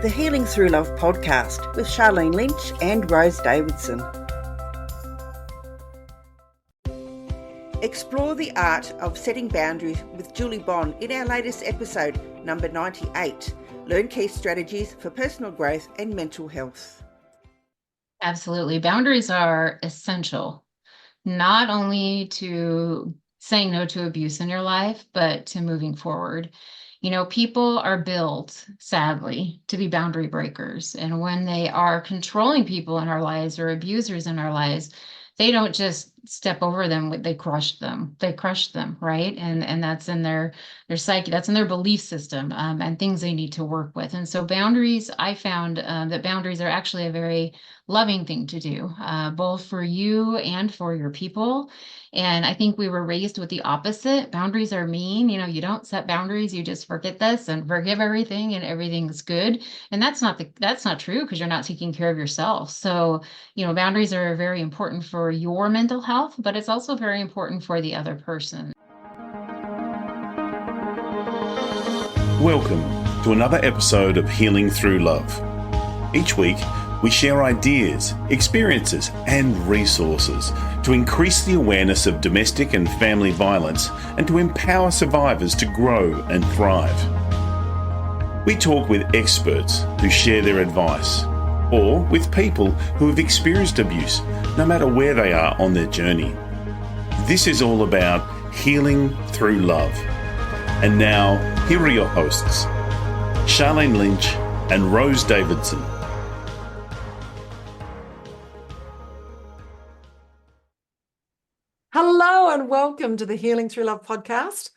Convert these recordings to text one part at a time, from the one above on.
the Healing Through Love podcast with Sharlene Lynch and Rose Davidson. Explore the art of setting boundaries with Julie Bonn in our latest episode, number 98. Learn key strategies for personal growth and mental health. Absolutely. Boundaries are essential, not only to saying no to abuse in your life, but to moving forward. You know, people are built, sadly, to be boundary breakers. And when they are controlling people in our lives or abusers in our lives, they don't just step over them, they crush them. They crush them, right? And that's in their psyche, that's in their belief system, and things they need to work with. And so boundaries, I found that boundaries are actually a very loving thing to do, both for you and for your people. And I think we were raised with the opposite. Boundaries are mean. You know, you don't set boundaries, you just forget this and forgive everything and everything's good. And that's not true, because you're not taking care of yourself. So, you know, boundaries are very important for your mental health, but it's also very important for the other person. Welcome to another episode of Healing Through Love. Each week, we share ideas, experiences, and resources to increase the awareness of domestic and family violence and to empower survivors to grow and thrive. We talk with experts who share their advice, or with people who have experienced abuse, no matter where they are on their journey. This is all about healing through love. And now, here are your hosts, Sharlene Lynch and Rose Davidson. Hello and welcome to the Healing Through Love podcast,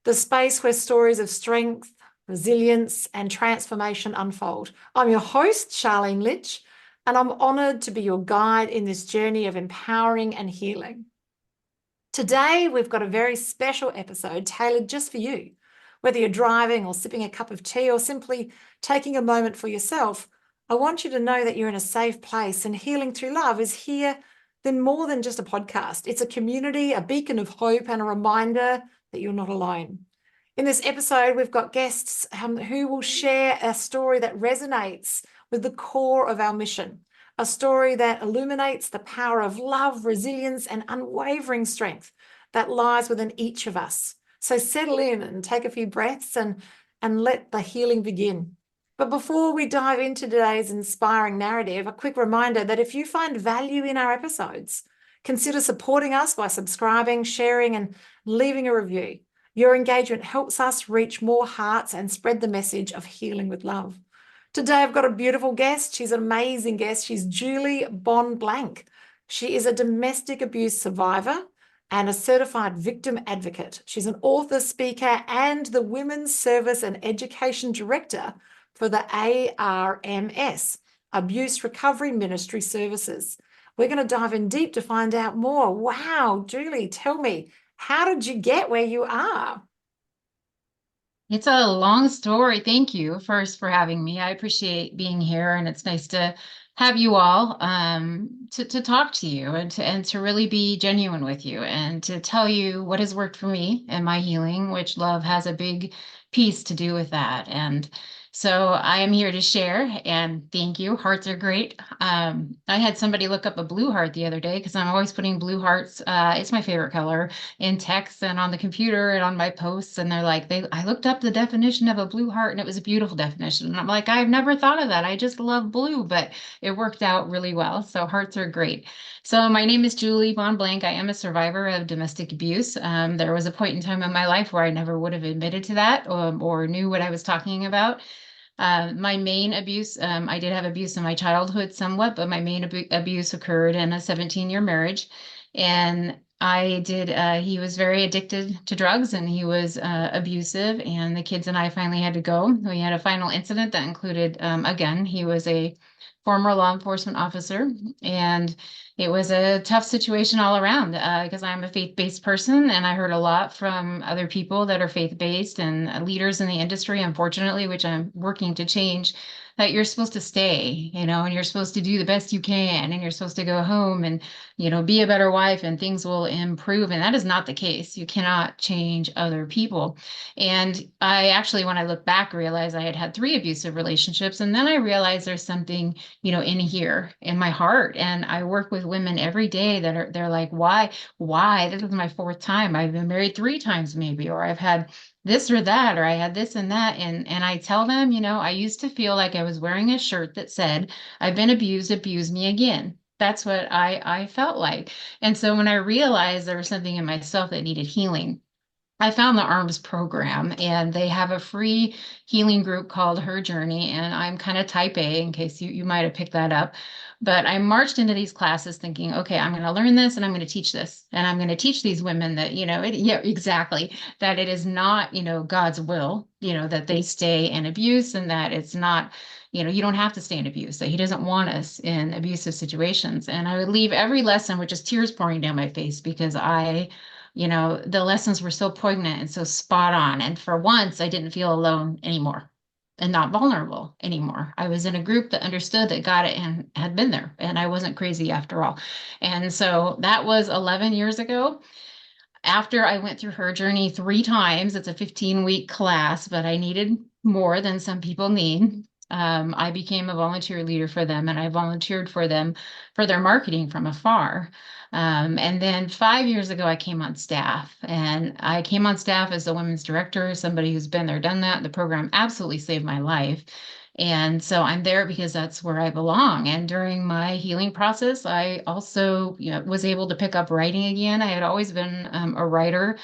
the space where stories of strength, resilience, and transformation unfold. I'm your host, Sharlene Lynch, and I'm honoured to be your guide in this journey of empowering and healing. Today, we've got a very special episode tailored just for you. Whether you're driving or sipping a cup of tea or simply taking a moment for yourself, I want you to know that you're in a safe place, and Healing Through Love is here then more than just a podcast. It's a community, a beacon of hope, and a reminder that you're not alone. In this episode, we've got guests who will share a story that resonates with the core of our mission, a story that illuminates the power of love, resilience, and unwavering strength that lies within each of us. So settle in and take a few breaths and let the healing begin. But before we dive into today's inspiring narrative, a quick reminder that if you find value in our episodes, consider supporting us by subscribing, sharing, and leaving a review. Your engagement helps us reach more hearts and spread the message of healing with love. Today, I've got a beautiful guest. She's an amazing guest. She's Julie Bonn. She is a domestic abuse survivor and a certified victim advocate. She's an author, speaker, and the Women's Service and Education Director for the ARMS, Abuse Recovery Ministry Services. We're going to dive in deep to find out more. Wow, Julie, tell me, how did you get where you are? It's a long story. Thank you first for having me. I appreciate being here, and it's nice to have you all to talk to you and to really be genuine with you and to tell you what has worked for me and my healing, which love has a big piece to do with that. And so I am here to share, and thank you. Hearts are great. I had somebody look up a blue heart the other day because I'm always putting blue hearts. It's my favorite color in text and on the computer and on my posts. And they're like, I looked up the definition of a blue heart and it was a beautiful definition. And I'm like, I've never thought of that. I just love blue, but it worked out really well. So hearts are great. So my name is Julie Bonn. I am a survivor of domestic abuse. There was a point in time in my life where I never would have admitted to that or knew what I was talking about. My main abuse, I did have abuse in my childhood somewhat, but my main abuse occurred in a 17-year marriage. And he was very addicted to drugs, and he was abusive, and the kids and I finally had to go. We had a final incident that included, again, he was a former law enforcement officer. And it was a tough situation all around because I'm a faith-based person, and I heard a lot from other people that are faith-based and leaders in the industry, unfortunately, which I'm working to change, that you're supposed to stay, and you're supposed to do the best you can, and you're supposed to go home and, be a better wife and things will improve. And that is not the case. You cannot change other people. And I actually, when I look back, realized I had had 3 abusive relationships. And then I realized there's something, in here in my heart. And I work with women every day they're like, why? This is my 4th time. I've been married 3 times maybe, or I've had this or that, or I had this and that. And I tell them, I used to feel like I was wearing a shirt that said, I've been abused, abuse me again. That's what I felt like. And so when I realized there was something in myself that needed healing, I found the ARMS program, and they have a free healing group called Her Journey. And I'm kind of type A, in case you might have picked that up. But I marched into these classes thinking, okay, I'm going to learn this and I'm going to teach this. And I'm going to teach these women that, exactly, that it is not, God's will, that they stay in abuse, and that it's not, you don't have to stay in abuse, that He doesn't want us in abusive situations. And I would leave every lesson with just tears pouring down my face, because the lessons were so poignant and so spot on. And for once, I didn't feel alone anymore and not vulnerable anymore. I was in a group that understood, that got it and had been there, and I wasn't crazy after all. And so that was 11 years ago. After I went through Her Journey 3 times, it's a 15-week class, but I needed more than some people need. I became a volunteer leader for them, and I volunteered for them for their marketing from afar. And then 5 years ago, I came on staff, and I came on staff as the women's director, somebody who's been there, done that. The program absolutely saved my life. And so I'm there because that's where I belong. And during my healing process, I also, was able to pick up writing again. I had always been a writer,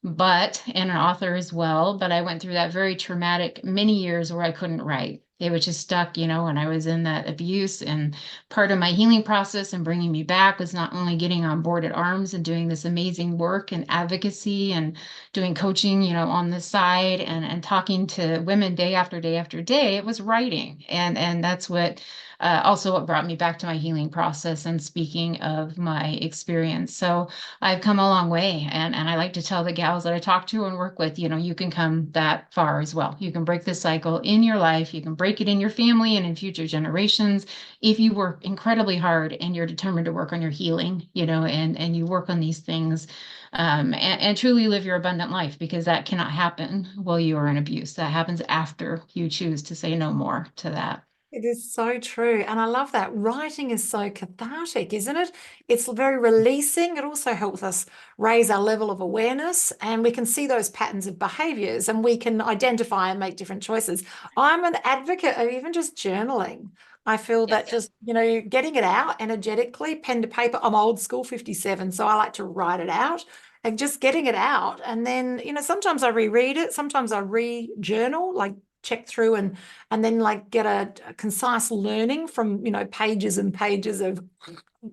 and an author as well. But I went through that very traumatic many years where I couldn't write. It was just stuck, when I was in that abuse. And part of my healing process and bringing me back was not only getting on board at ARMS and doing this amazing work and advocacy and doing coaching, on the side, and talking to women day after day after day. It was writing. And that's what also what brought me back to my healing process and speaking of my experience. So I've come a long way. And I like to tell the gals that I talk to and work with, you can come that far as well. You can break this cycle in your life. You can break it in your family and in future generations if you work incredibly hard and you're determined to work on your healing, and you work on these things. And truly live your abundant life, because that cannot happen while you are in abuse. That happens after you choose to say no more to that. It is so true. And I love that. Writing is so cathartic, isn't it? It's very releasing. It also helps us raise our level of awareness, and we can see those patterns of behaviors, and we can identify and make different choices. I'm an advocate of even just journaling. I feel that just, getting it out energetically, pen to paper. I'm old school, 57, so I like to write it out. And just getting it out. And then, sometimes I reread it. Sometimes I re-journal, like check through and then like get a concise learning from, pages and pages of,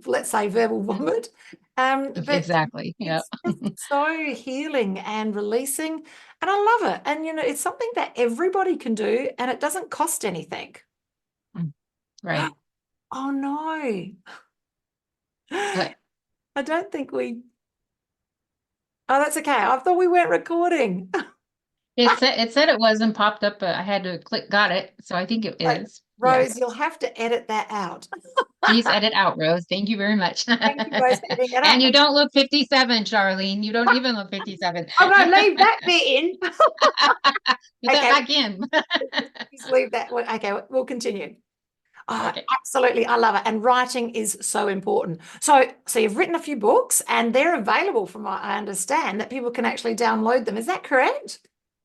let's say, verbal vomit. But Exactly. Yeah. it's so healing and releasing. And I love it. And, it's something that everybody can do, and it doesn't cost anything. Right. Oh, no. But I don't think we... Oh, that's okay. I thought we weren't recording. it said it was and popped up, but I had to click, got it. So I think it is. Rose, Yes. you'll have to edit that out. Please edit out, Rose. Thank you very much. Thank you, Rose, for editing it out. And you don't look 57, Sharlene. You don't even look 57. I'm going to leave that bit in. Put that back in. Please leave that. Okay, we'll continue. Oh, Okay. Absolutely. I love it. And writing is so important. So you've written a few books, and they're available, from what I understand, that people can actually download them. Is that correct?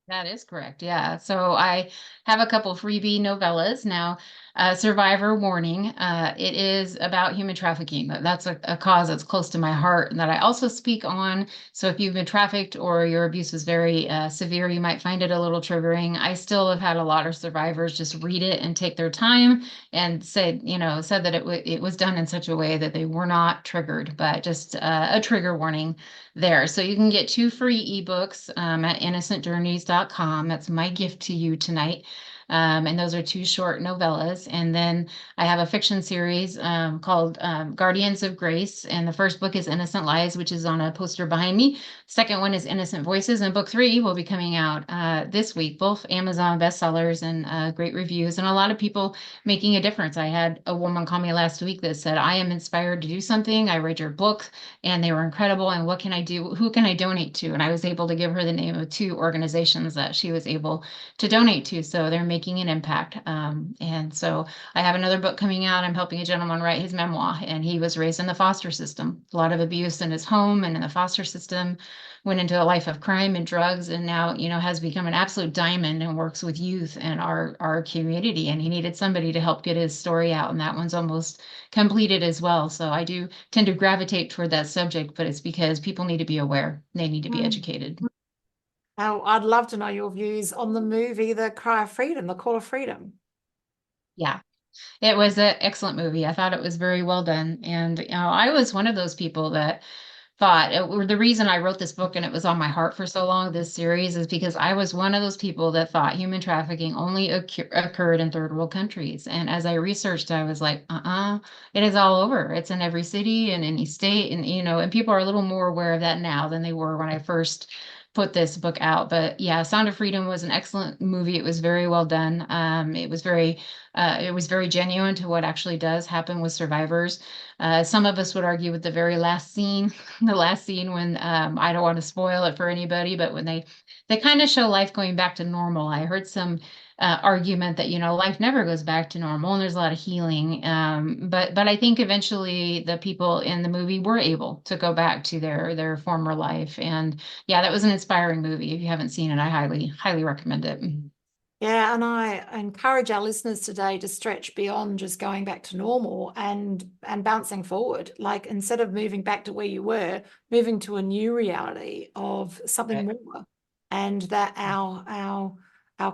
That is correct. Yeah. So I have a couple freebie novellas now. Survivor Warning. It is about human trafficking. That's a cause that's close to my heart, and that I also speak on. So if you've been trafficked or your abuse is very severe, you might find it a little triggering. I still have had a lot of survivors just read it and take their time and said that it was done in such a way that they were not triggered, but just a trigger warning there. So you can get 2 free ebooks at innocentjourneys.com. That's my gift to you tonight. And those are two short novellas. And then I have a fiction series called Guardians of Grace. And the first book is Innocent Lies, which is on a poster behind me. Second one is Innocent Voices. And book 3 will be coming out this week, both Amazon bestsellers and great reviews. And a lot of people making a difference. I had a woman call me last week that said, I am inspired to do something. I read your book and they were incredible. And what can I do? Who can I donate to? And I was able to give her the name of 2 organizations that she was able to donate to. So they're making an impact. And so I have another book coming out. I'm helping a gentleman write his memoir, and he was raised in the foster system. A lot of abuse in his home and in the foster system, went into a life of crime and drugs, and now, has become an absolute diamond and works with youth and our community. And he needed somebody to help get his story out. And that one's almost completed as well. So I do tend to gravitate toward that subject, but it's because people need to be aware. They need to be educated. Oh, I'd love to know your views on the movie, The Cry of Freedom, The Call of Freedom. Yeah, it was an excellent movie. I thought it was very well done. And, I was one of those people that thought the reason I wrote this book and it was on my heart for so long, this series, is because I was one of those people that thought human trafficking only occurred in third world countries. And as I researched, I was like, it is all over. It's in every city and any state. And, and people are a little more aware of that now than they were when I first put this book out. But yeah, Sound of Freedom was an excellent movie. It was very well done. It was very genuine to what actually does happen with survivors. Some of us would argue with the very last scene, the last scene when I don't want to spoil it for anybody, but when they kind of show life going back to normal. I heard some argument that life never goes back to normal, and there's a lot of healing. But I think eventually the people in the movie were able to go back to their former life. And yeah, that was an inspiring movie. If you haven't seen it, I highly recommend it. Yeah, and I encourage our listeners today to stretch beyond just going back to normal and bouncing forward. Like, instead of moving back to where you were, moving to a new reality of something more, and that our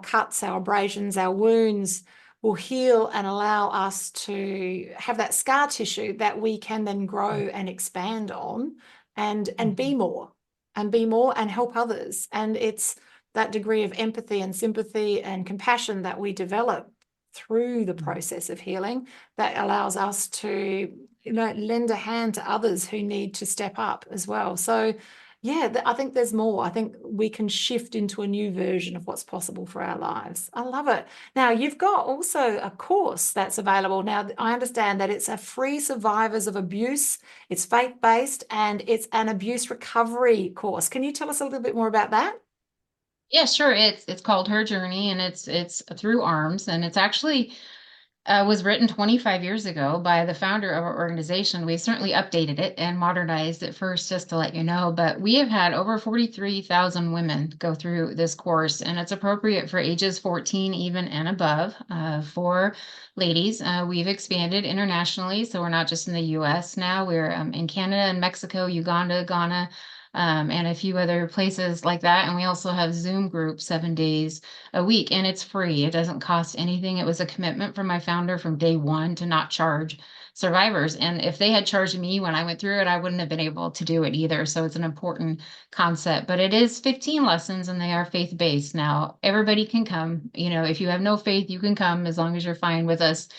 cuts, our abrasions, our wounds will heal and allow us to have that scar tissue that we can then grow and expand on and be more and help others. And it's that degree of empathy and sympathy and compassion that we develop through the process of healing that allows us to, lend a hand to others who need to step up as well. So yeah, I think there's more. I think we can shift into a new version of what's possible for our lives. I love it. Now, you've got also a course that's available. Now, I understand that it's a free survivors of abuse. It's faith-based and it's an abuse recovery course. Can you tell us a little bit more about that? Yeah, sure. It's called Her Journey, and it's through ARMS, and it's actually was written 25 years ago by the founder of our organization. We certainly updated it and modernized it first, just to let you know. But we have had over 43,000 women go through this course, and it's appropriate for ages 14 even and above for ladies. We've expanded internationally, so we're not just in the U.S. now. We're in Canada and Mexico, Uganda, Ghana, and a few other places like that. And we also have Zoom groups 7 days a week, and it's free. It doesn't cost anything. It was a commitment from my founder from day one to not charge survivors. And if they had charged me when I went through it, I wouldn't have been able to do it either. So it's an important concept, but it is 15 lessons and they are faith-based. Now, everybody can come. If you have no faith, you can come as long as you're fine with us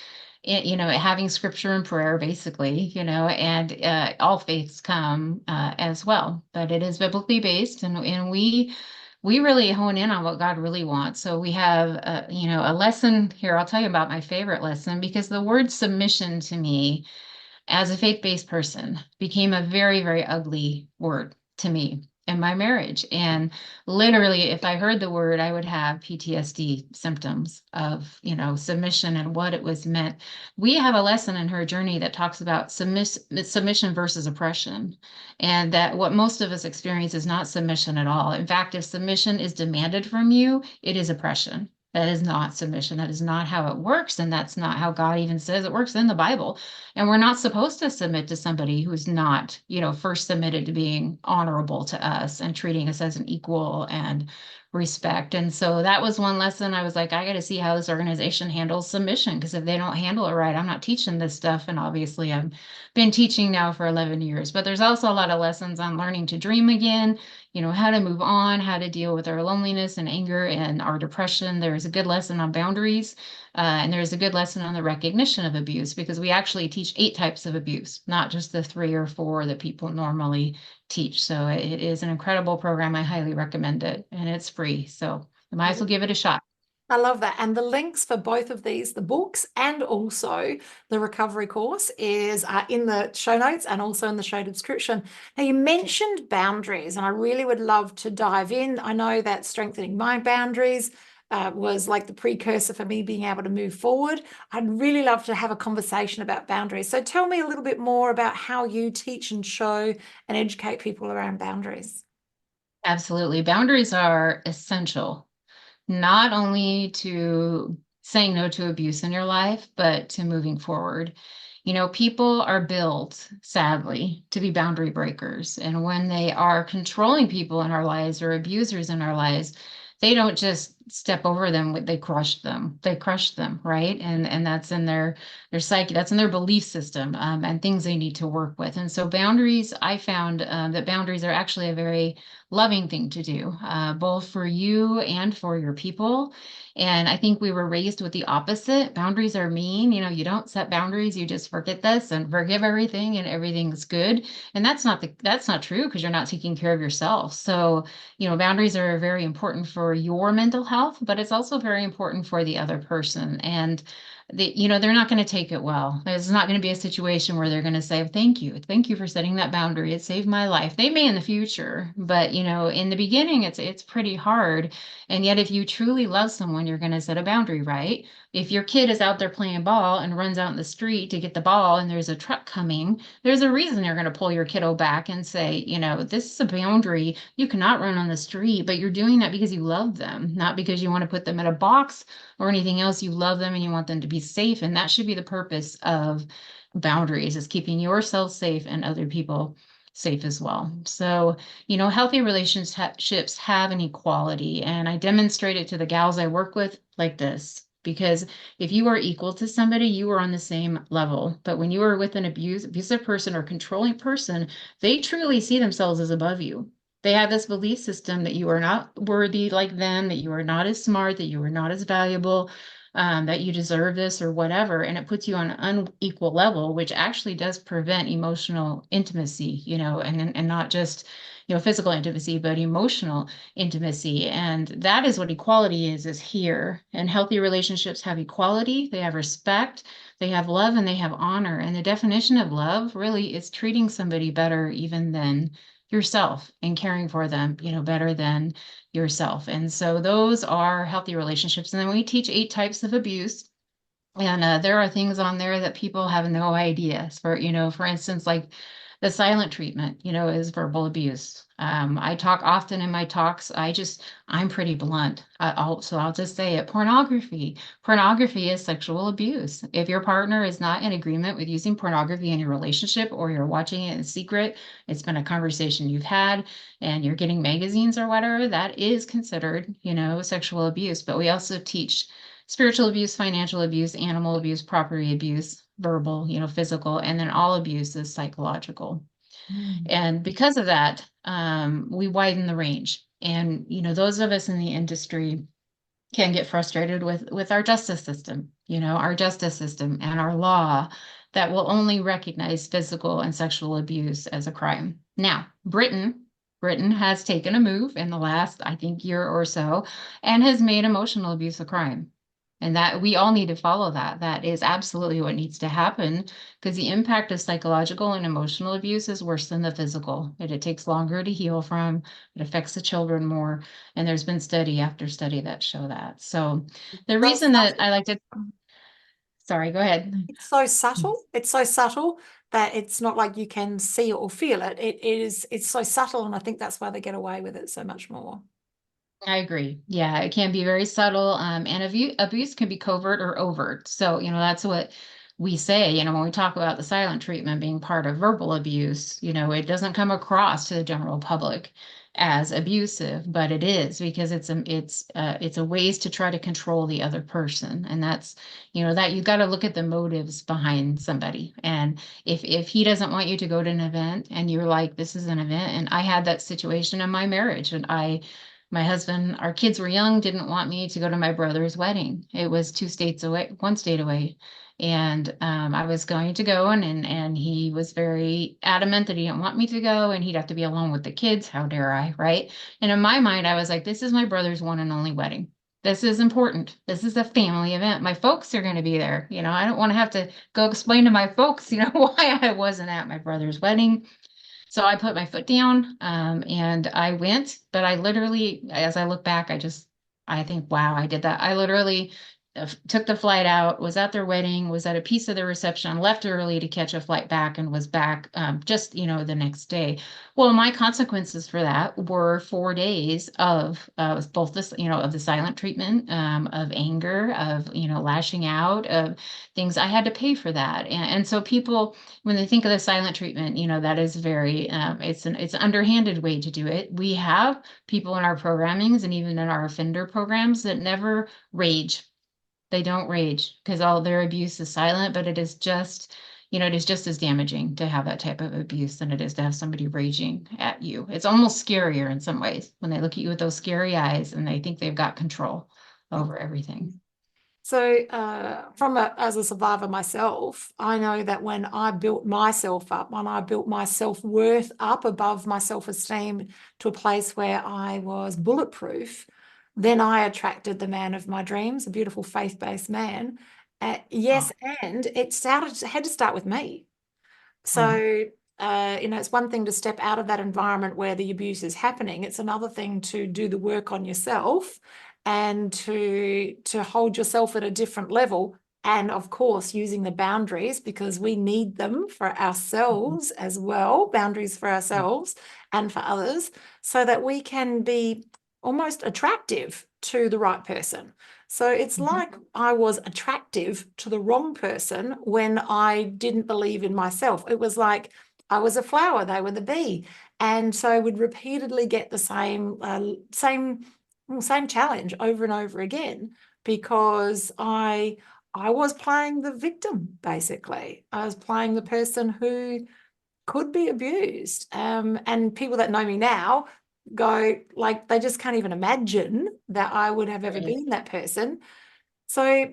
having scripture and prayer, basically, and all faiths come as well. But it is biblically based, and we really hone in on what God really wants. So we have, a lesson here. I'll tell you about my favorite lesson, because the word submission to me, as a faith-based person, became a very, very ugly word to me in my marriage. And literally, if I heard the word, I would have PTSD symptoms of, submission and what it was meant. We have a lesson in Her Journey that talks about submission versus oppression, and that what most of us experience is not submission at all. In fact, if submission is demanded from you, it is oppression. That is not submission. That is not how it works. And that's not how God even says it works in the Bible. And we're not supposed to submit to somebody who's not, first submitted to being honorable to us and treating us as an equal and respect. And so that was one lesson. I was like, I got to see how this organization handles submission, because if they don't handle it right, I'm not teaching this stuff. And obviously I've been teaching now for 11 years, but there's also a lot of lessons on learning to dream again, how to move on, how to deal with our loneliness and anger and our depression. There's a good lesson on boundaries, and there's a good lesson on the recognition of abuse, because we actually teach 8 types of abuse, not just the 3 or 4 that people normally teach. So it is an incredible program. I highly recommend it, and it's free. So you might as well give it a shot. I love that. And the links for both of these, the books and also the recovery course, is in the show notes and also in the show description. Now, you mentioned boundaries, and I really would love to dive in. I know that strengthening my boundaries was like the precursor for me being able to move forward. I'd really love to have a conversation about boundaries. So tell me a little bit more about how you teach and show and educate people around boundaries. Absolutely. Boundaries are essential, not only to saying no to abuse in your life, but to moving forward. People are built, sadly, to be boundary breakers. And when they are controlling people in our lives or abusers in our lives, they don't just step over them, they crush them. They crush them, right? And that's in their psyche, that's in their belief system, and things they need to work with. And so boundaries, I found that boundaries are actually a very loving thing to do, both for you and for your people. And I think we were raised with the opposite. Boundaries are mean. You don't set boundaries, you just forget this and forgive everything and everything's good. And that's not true, because you're not taking care of yourself. So, boundaries are very important for your mental health, but it's also very important for the other person. And they're not going to take it well. It's not going to be a situation where they're going to say, thank you for setting that boundary. It saved my life. They may in the future, but in the beginning, it's pretty hard. And yet, if you truly love someone, you're going to set a boundary, right? If your kid is out there playing ball and runs out in the street to get the ball and there's a truck coming, there's a reason you're going to pull your kiddo back and say, this is a boundary. You cannot run on the street, but you're doing that because you love them, not because you want to put them in a box or anything else. You love them and you want them to be safe. And that should be the purpose of boundaries, is keeping yourself safe and other people safe as well. So, healthy relationships have an equality, and I demonstrate it to the gals I work with like this. Because if you are equal to somebody, you are on the same level. But when you are with an abusive person or controlling person, they truly see themselves as above you. They have this belief system that you are not worthy like them, that you are not as smart, that you are not as valuable, that you deserve this or whatever. And it puts you on an unequal level, which actually does prevent emotional intimacy, and not just, physical intimacy, but emotional intimacy. And that is what equality is here. And healthy relationships have equality, they have respect, they have love, and they have honor. And the definition of love really is treating somebody better even than yourself, and caring for them, better than yourself. And so those are healthy relationships. And then we teach 8 types of abuse. And there are things on there that people have no idea. For instance, like the silent treatment, is verbal abuse. I talk often in my talks. I'm pretty blunt. I'll just say it. Pornography is sexual abuse. If your partner is not in agreement with using pornography in your relationship, or you're watching it in secret, it's been a conversation you've had, and you're getting magazines or whatever, that is considered, sexual abuse. But we also teach spiritual abuse, financial abuse, animal abuse, property abuse, verbal, physical, and then all abuse is psychological. And because of that, we widen the range. And, those of us in the industry can get frustrated with our justice system, and our law that will only recognize physical and sexual abuse as a crime. Now, Britain has taken a move in the last, I think, year or so, and has made emotional abuse a crime. And that we all need to follow that. That is absolutely what needs to happen, because the impact of psychological and emotional abuse is worse than the physical. It takes longer to heal from. It affects the children more. And there's been study after study that show that. So the reason that I like to, sorry, go ahead. It's so subtle. It's so subtle that it's not like you can see or feel it. It's so subtle. And I think that's why they get away with it so much more. I agree. Yeah, it can be very subtle. And abuse can be covert or overt. So, that's what we say, when we talk about the silent treatment being part of verbal abuse, it doesn't come across to the general public. as abusive, but it is, because it's a ways to try to control the other person. And that's, that you got to look at the motives behind somebody. And if he doesn't want you to go to an event and you're like, this is an event. And I had that situation in my marriage, and my husband, our kids were young, didn't want me to go to my brother's wedding. It was 2 states away, 1 state away. And I was going to go, and he was very adamant that he didn't want me to go, and he'd have to be alone with the kids. How dare I, right? And in my mind, I was like, this is my brother's one and only wedding. This is important. This is a family event. My folks are going to be there. I don't want to have to go explain to my folks, why I wasn't at my brother's wedding. So I put my foot down, and I went, but I literally, as I look back, I think, wow, I did that. I literally took the flight out, was at their wedding, was at a piece of the reception, left early to catch a flight back, and was back just, the next day. Well, my consequences for that were 4 days of both this, of the silent treatment, of anger, of, lashing out, of things. I had to pay for that. And so people, when they think of the silent treatment, that is very, it's an underhanded way to do it. We have people in our programmings and even in our offender programs that never rage. They don't rage because all their abuse is silent, but it is just, it is just as damaging to have that type of abuse than it is to have somebody raging at you. It's almost scarier in some ways when they look at you with those scary eyes and they think they've got control over everything. So as a survivor myself, I know that when I built myself up, when I built my self-worth up above my self-esteem to a place where I was bulletproof, then I attracted the man of my dreams, a beautiful faith-based man. Yes, and it had to start with me. So, it's one thing to step out of that environment where the abuse is happening. It's another thing to do the work on yourself and to hold yourself at a different level. And of course, using the boundaries, because we need them for ourselves as well, boundaries for ourselves and for others, so that we can be almost attractive to the right person. So it's like I was attractive to the wrong person when I didn't believe in myself. It was like I was a flower, they were the bee. And so I would repeatedly get the same challenge over and over again, because I was playing the victim, basically. I was playing the person who could be abused. And people that know me now go, like, they just can't even imagine that I would have ever been that person. So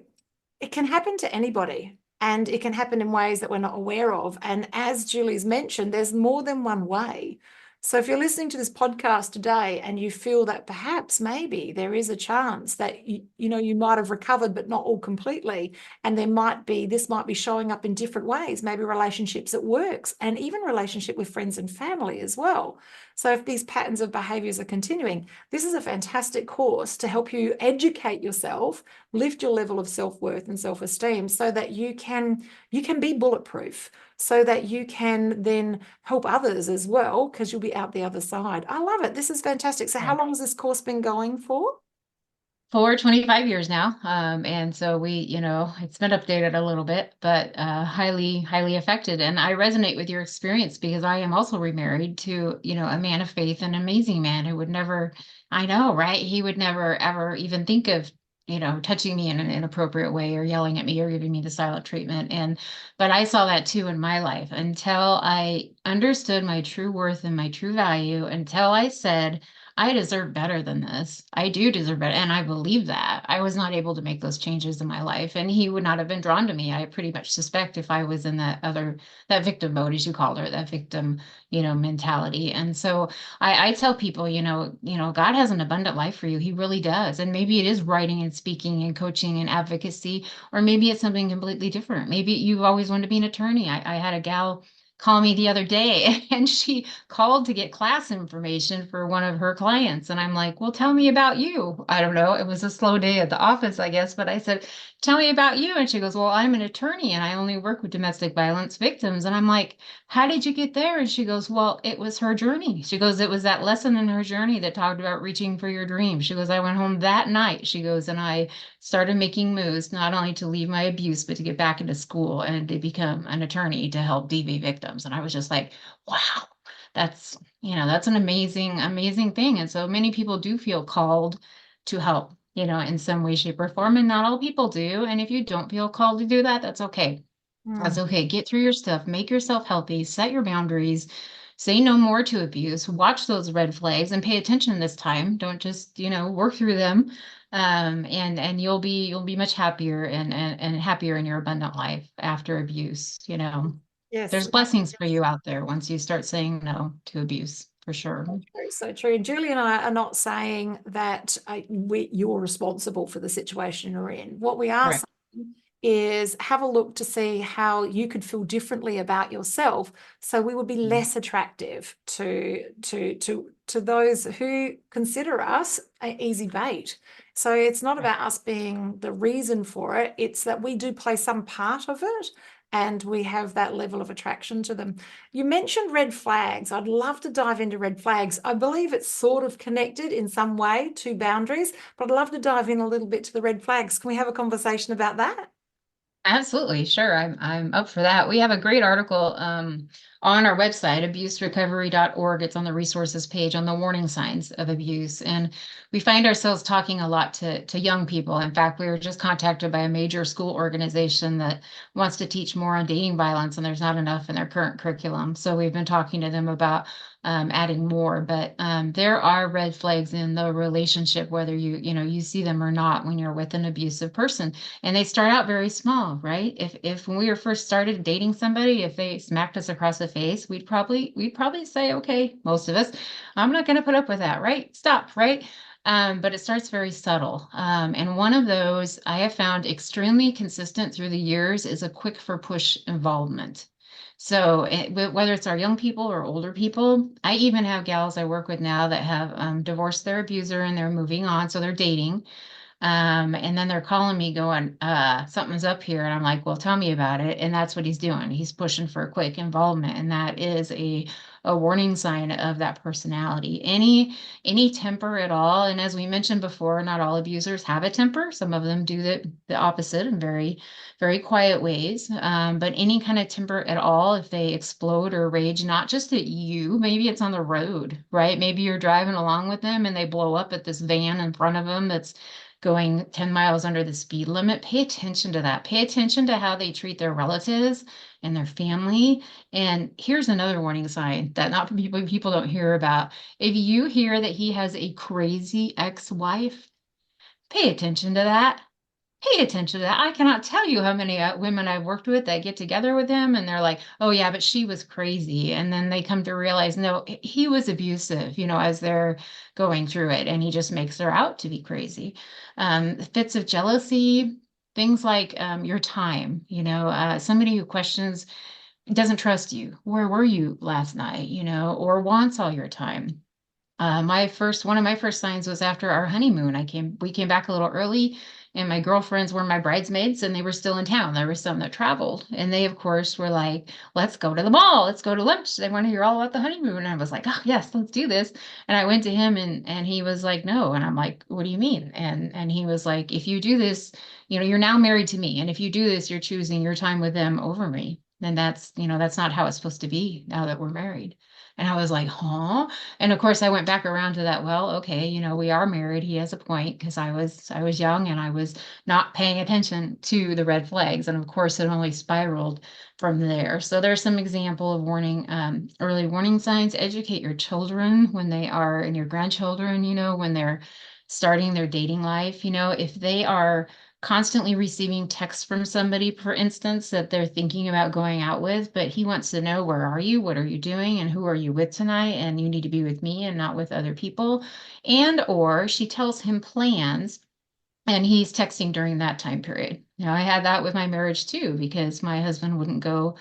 it can happen to anybody, and it can happen in ways that we're not aware of. And as Julie's mentioned, there's more than one way. So if you're listening to this podcast today and you feel that perhaps maybe there is a chance that you might have recovered, but not all completely, and this might be showing up in different ways, maybe relationships at work, and even relationship with friends and family as well. So if these patterns of behaviors are continuing, this is a fantastic course to help you educate yourself, lift your level of self-worth and self-esteem, so that you can be bulletproof, so that you can then help others as well, because you'll be out the other side. I love it. This is fantastic. So how long has this course been going for? For 25 years now. And so it's been updated a little bit, but highly, highly affected. And I resonate with your experience, because I am also remarried to, a man of faith, an amazing man who would never, I know, right? He would never, ever even think of touching me in an inappropriate way or yelling at me or giving me the silent treatment. But I saw that too in my life until I understood my true worth and my true value, until I said, I deserve better than this. I do deserve better. And I believe that. I was not able to make those changes in my life, and he would not have been drawn to me. I pretty much suspect if I was in that victim mode, as you called her, that victim, mentality. And so I tell people, God has an abundant life for you. He really does. And maybe it is writing and speaking and coaching and advocacy, or maybe it's something completely different. Maybe you've always wanted to be an attorney. I had a gal call me the other day, and she called to get class information for one of her clients. And I'm like, well, tell me about you. I don't know. It was a slow day at the office, I guess. But I said, tell me about you. And she goes, well, I'm an attorney and I only work with domestic violence victims. And I'm like, how did you get there? And she goes, well, it was her journey. She goes, it was that lesson in her journey that talked about reaching for your dreams. She goes, I went home that night. She goes, and I started making moves, not only to leave my abuse, but to get back into school and to become an attorney to help DV victims. And I was just like, wow, that's, that's an amazing thing. And so many people do feel called to help, in some way, shape, or form, and not all people do. And if you don't feel called to do that, that's okay. That's okay. Get through your stuff, make yourself healthy, set your boundaries, say no more to abuse, watch those red flags and pay attention this time. Don't just, work through them. And you'll be much happier and happier in your abundant life after abuse. Yes. There's blessings for you out there once you start saying no to abuse, for sure. So true. So true. Julie and I are not saying that you're responsible for the situation you're in. What we are Right. saying is have a look to see how you could feel differently about yourself, so we would be less attractive to those who consider us an easy bait. So it's not about us being the reason for it, it's that we do play some part of it and we have that level of attraction to them. You mentioned red flags. I'd love to dive into red flags. I believe it's sort of connected in some way to boundaries, but I'd love to dive in a little bit to the red flags. Can we have a conversation about that? Absolutely, sure. I'm up for that. We have a great article on our website, abuserecovery.org. It's on the resources page on the warning signs of abuse. And we find ourselves talking a lot to young people. In fact, we were just contacted by a major school organization that wants to teach more on dating violence, and there's not enough in their current curriculum. So we've been talking to them about adding more, but there are red flags in the relationship, whether you see them or not, when you're with an abusive person. And they start out very small, right? If when we were first started dating somebody, if they smacked us across the face, we'd probably say, okay, most of us, I'm not going to put up with that, right? Stop, right? But it starts very subtle. And one of those I have found extremely consistent through the years is a quick for push involvement. So whether it's our young people or older people, I even have gals I work with now that have divorced their abuser and they're moving on, so they're dating. And then they're calling me going, something's up here. And I'm like, well, tell me about it. And that's what he's doing. He's pushing for a quick involvement. And that is a warning sign of that personality. Any temper at all. And as we mentioned before, not all abusers have a temper. Some of them do the opposite in very, very quiet ways. But any kind of temper at all, if they explode or rage, not just at you, maybe it's on the road, right? Maybe you're driving along with them and they blow up at this van in front of them that's going 10 miles under the speed limit. Pay attention to that. Pay attention to how they treat their relatives and their family. And here's another warning sign that not people don't hear about. If you hear that he has a crazy ex-wife, pay attention to that. Pay attention to that. I cannot tell you how many women I've worked with that get together with him and they're like, oh yeah, but she was crazy. And then they come to realize, no, he was abusive, as they're going through it. And he just makes her out to be crazy. Fits of jealousy, things like your time, somebody who questions, doesn't trust you. Where were you last night, or wants all your time. One of my first signs was after our honeymoon. We came back a little early, and my girlfriends were my bridesmaids, and they were still in town. There were some that traveled, and they, of course, were like, "Let's go to the mall. Let's go to lunch." They want to hear all about the honeymoon, and I was like, "Oh yes, let's do this." And I went to him, and he was like, "No," and I'm like, "What do you mean?" And he was like, "If you do this, you're now married to me, and if you do this, you're choosing your time with them over me, and that's not how it's supposed to be now that we're married." And I was like, huh? And of course I went back around to that. Well, okay, we are married. He has a point, because I was young and I was not paying attention to the red flags. And of course it only spiraled from there. So there's some example of early warning signs. Educate your children when they are, and your grandchildren, when they're starting their dating life. If they are constantly receiving texts from somebody, for instance, that they're thinking about going out with, but he wants to know, where are you? What are you doing? And who are you with tonight? And you need to be with me and not with other people. And or she tells him plans and he's texting during that time period. Now, I had that with my marriage too, because my husband wouldn't go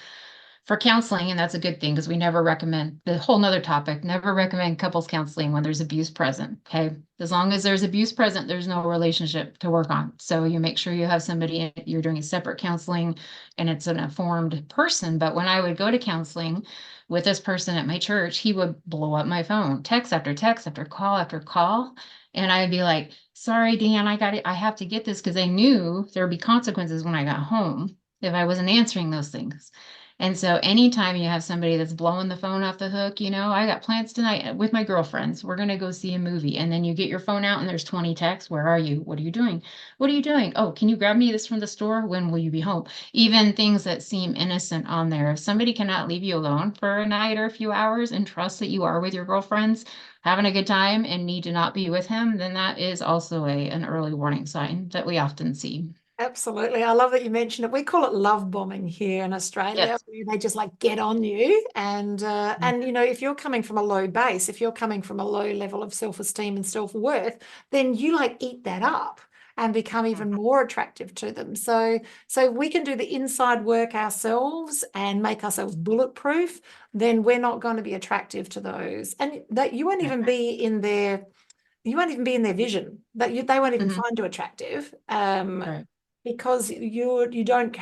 for counseling, and that's a good thing, because we never recommend, the whole nother topic, never recommend couples counseling when there's abuse present. Okay. As long as there's abuse present, there's no relationship to work on. So you make sure you have somebody, you're doing a separate counseling and it's an informed person. But when I would go to counseling with this person at my church, he would blow up my phone, text after text after call after call. And I'd be like, sorry, Dan, I have to get this, because I knew there'd be consequences when I got home. if I wasn't answering those things. And so anytime you have somebody that's blowing the phone off the hook, I got plans tonight with my girlfriends. We're going to go see a movie. And then you get your phone out and there's 20 texts. Where are you? What are you doing? What are you doing? Oh, can you grab me this from the store? When will you be home? Even things that seem innocent on there. If somebody cannot leave you alone for a night or a few hours and trust that you are with your girlfriends, having a good time and need to not be with him, then that is also an early warning sign that we often see. Absolutely. I love that you mentioned it. We call it love bombing here in Australia, Yes. where they just like get on you. And if you're coming from a low base, if you're coming from a low level of self-esteem and self-worth, then you like eat that up and become even more attractive to them. So we can do the inside work ourselves and make ourselves bulletproof, then we're not going to be attractive to those. And that you won't even be in their vision, they won't even find you attractive. Right. Because you don't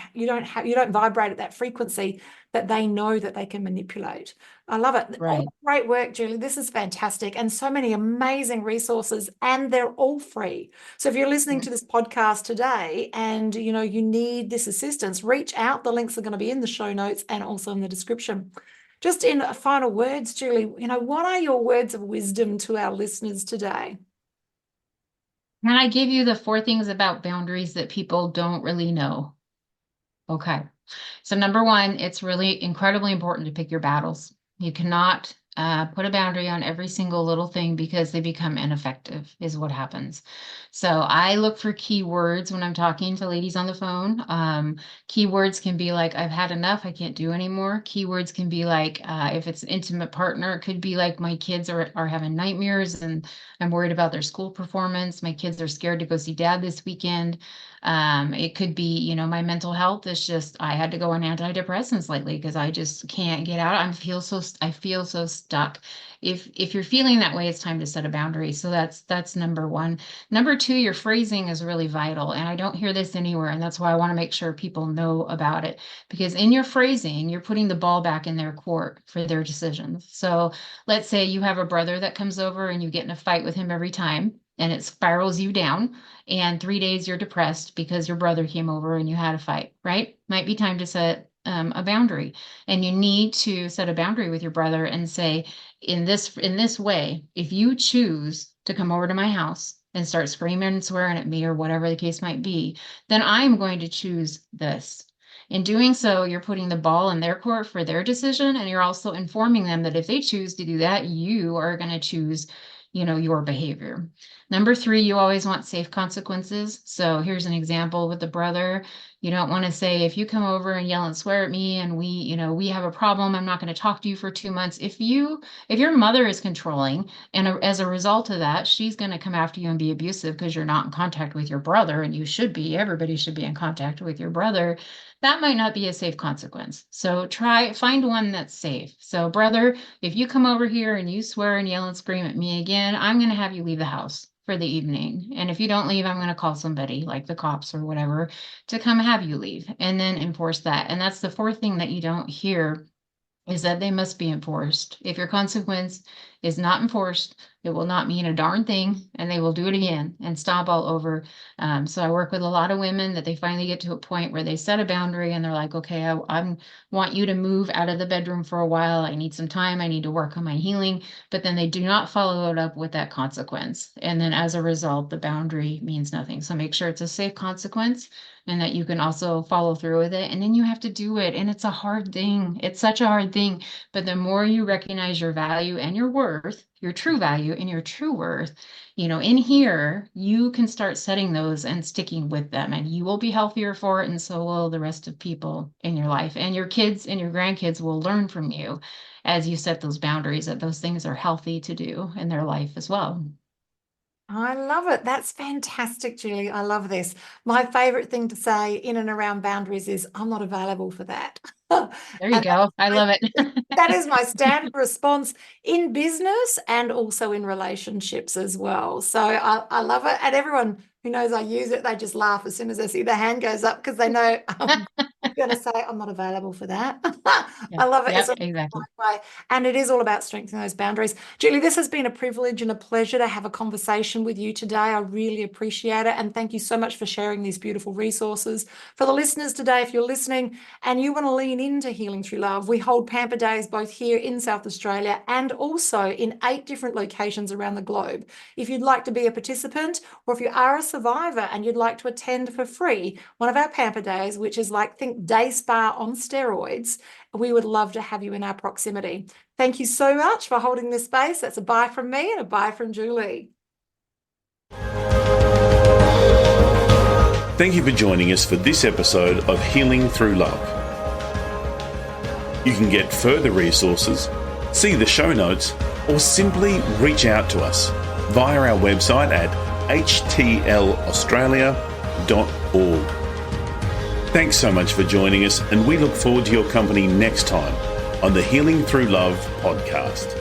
vibrate at that frequency that they know that they can manipulate. I love it. Right. Great work, Julie. This is fantastic, and so many amazing resources, and they're all free. So if you're listening to this podcast today and you need this assistance, reach out. The links are going to be in the show notes and also in the description. Just in final words, Julie, what are your words of wisdom to our listeners today? Can I give you the 4 things about boundaries that people don't really know? Okay. So number 1, it's really incredibly important to pick your battles. You cannot put a boundary on every single little thing because they become ineffective, is what happens. So I look for keywords when I'm talking to ladies on the phone. Keywords can be like, I've had enough, I can't do anymore. Keywords can be like, if it's an intimate partner, it could be like, my kids are having nightmares and I'm worried about their school performance. My kids are scared to go see dad this weekend. It could be, my mental health is just, I had to go on antidepressants lately because I just can't get out. I feel so stuck. If you're feeling that way, it's time to set a boundary. So that's number 1. Number 2, your phrasing is really vital. And I don't hear this anywhere. And that's why I want to make sure people know about it, because in your phrasing, you're putting the ball back in their court for their decisions. So let's say you have a brother that comes over and you get in a fight with him every time, and it spirals you down, and 3 days you're depressed because your brother came over and you had a fight, right? Might be time to set a boundary. And you need to set a boundary with your brother and say, in this way, if you choose to come over to my house and start screaming and swearing at me or whatever the case might be, then I'm going to choose this. In doing so, you're putting the ball in their court for their decision, and you're also informing them that if they choose to do that, you are going to choose your behavior. Number 3, you always want safe consequences. So here's an example with the brother. You don't want to say, if you come over and yell and swear at me and we have a problem, I'm not going to talk to you for 2 months. If your mother is controlling, and as a result of that, she's going to come after you and be abusive because you're not in contact with your brother, and everybody should be in contact with your brother, that might not be a safe consequence. So find one that's safe. So brother, if you come over here and you swear and yell and scream at me again, I'm going to have you leave the house for the evening. And if you don't leave, I'm going to call somebody like the cops or whatever to come have you leave, and then enforce that. And that's the 4th thing that you don't hear, is that they must be enforced. If your consequence is not enforced, it will not mean a darn thing, and they will do it again and stomp all over. So I work with a lot of women that they finally get to a point where they set a boundary and they're like, okay, I want you to move out of the bedroom for a while. I need some time. I need to work on my healing. But then they do not follow it up with that consequence. And then as a result, the boundary means nothing. So make sure it's a safe consequence and that you can also follow through with it. And then you have to do it. And it's a hard thing. It's such a hard thing. But the more you recognize your value and your worth, your true value and your true worth, in here, you can start setting those and sticking with them, and you will be healthier for it. And so will the rest of people in your life, and your kids and your grandkids will learn from you as you set those boundaries, that those things are healthy to do in their life as well. I love it. That's fantastic, Julie. I love this. My favorite thing to say in and around boundaries is, I'm not available for that. There you go. I love it. That is my standard response in business and also in relationships as well. So I love it. And everyone who knows I use it, they just laugh as soon as they see the hand goes up, because they know going to say I'm not available for that. Yeah. I love it. Yep, It's a exactly. way. And it is all about strengthening those boundaries. Julie, this has been a privilege and a pleasure to have a conversation with you today. I really appreciate it. And thank you so much for sharing these beautiful resources. For the listeners today, if you're listening and you want to lean into Healing Through Love, we hold Pamper Days both here in South Australia and also in 8 different locations around the globe. If you'd like to be a participant, or if you are a survivor and you'd like to attend for free one of our Pamper Days, which is like, think day spa on steroids, we would love to have you in our proximity. Thank you so much for holding this space. That's a bye from me and a bye from Julie. Thank you for joining us for this episode of Healing Through Love. You can get further resources, see the show notes, or simply reach out to us via our website at htlaustralia.org. Thanks so much for joining us, and we look forward to your company next time on the Healing Through Love podcast.